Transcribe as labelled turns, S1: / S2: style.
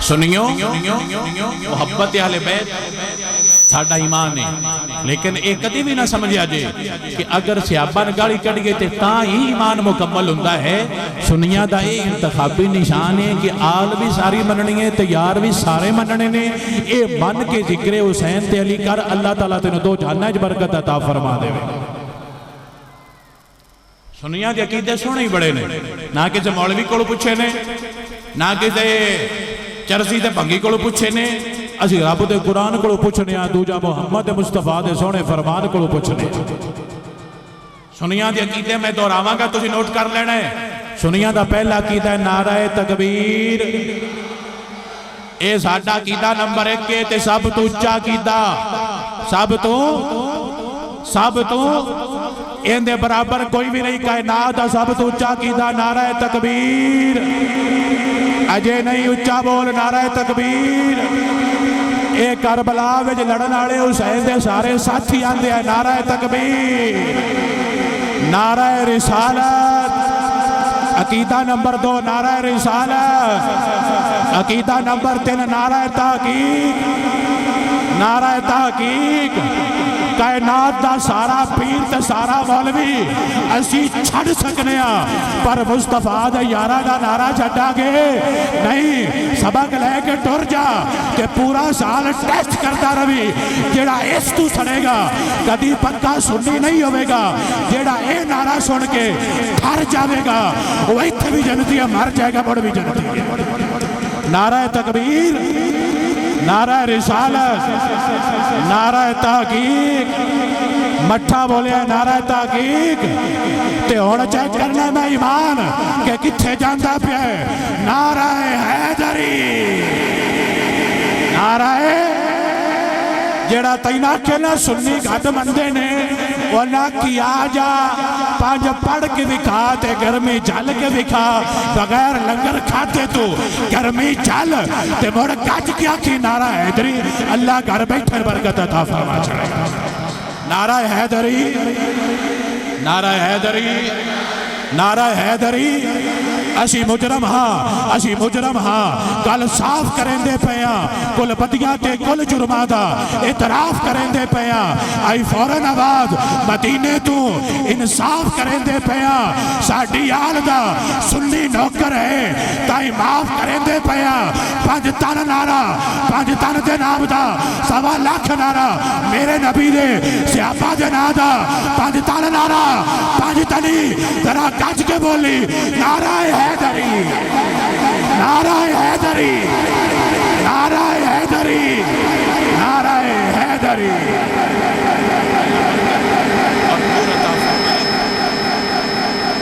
S1: सुनियो मोहब्बत अहले बैत साडा ईमान है, लेकिन एक कभी भी ना समझिया जे कि अगर सियाबा ने गाली कढ़िए तो ही ईमान मुकम्मल हुंदा है। सुनिया का यह इंतखाबी निशान है कि आल भी सारी मननी है, तैयार भी सारे मनने ने। ये मन के जिक्रे हुसैन ते अली कर, अल्लाह ताला तेन दो जाना च बरकत अता फरमा देवे। सुनिया के अकीदे सोहने ही बड़े ने, ना किसी मौलवी को पूछे ने, ना किसी चरसी ते भंगी को पूछे ने, असी रब दे कुरान को पूछने, दूजा मुहम्मद मुस्तफा दे सोहने फरमान को पूछने। सुनिया के अकीदे मैं दोहरावांगा, तुसीं नोट कर लेना है। सुनिया का पहला अकीदा है नाराए तकबीर, ये साडा अकीदा नंबर 1 है ते सब तो उच्चा अकीदा, सब तो इहदे बराबर कोई भी नहीं। कायनात का सब तो उच्चा अकीदा नाराए तकबीर। अजे नहीं उच्चा बोल नाराए तकबीर। ये करबला विच लड़न वाले हुसैन दे सारे साथी आंदे हैं नाराए तकबीर, नाराए रिसालत। अकीदा नंबर 2 नाराए रिसालत। अकीदा नंबर 3 नाराए तहकीक, नाराए तहकीक। कायनात का सारा पीर ते सारा मौलवी असी छड़ सकने, पर मुस्तफा दे यारा का नारा छड्डांगे नहीं। सबक लैके टुर जा कि पूरा साल टेस्ट करता रवि, जेड़ा इस तू सड़ेगा कदी पक्का सुन्नी नहीं होगा। जेड़ा ये नारा सुन के थर जाएगा वो इत्थे भी जनती है, मर जाएगा मुड़ भी जनती है। नारा तकबीर, नारा रिसालत, नारा तहकीक। मठा बोलिया नारा तहकीक ते हुण चेक करना मैं ईमान के किथे जांदा पिया है। नारा हैदरी, नारा जेड़ा तैना के ना सुन्नी घट मनदे ने वो ना किया जा 5 पढ़ के विखा ते गर्मी झल के विखा, बगैर लंगर खाते तू गर्मी झल ते मुड़ गज के आखी नारा हैदरी, अल्लाह घर बैठे बरकत अता फरमा छड़ेगा। नारा हैदरी, नारा हैदरी, नारा हैदरी। असी मुजरम हाँ, असी मुजरम हाँ। गल साफ करेंदे पे कुल बदिया के कुल जुर्मा दा इतराफ करेंदे पे। आई फौरन आवाज मदीने तू इंसाफ करेंदे पे। साडी आल दा सुन्नी नौकर है ताई माफ करेंदे पे। 5 तन नारा, 5 तन दे नाम दा 1.25 लाख नारा, मेरे नबी दे सियापा दे नाम दा 5 तन नारा, 5 तनी जरा गज के बोली नारा हैदरी, नारा हैदरी, नारा हैदरी, नारा हैदरी।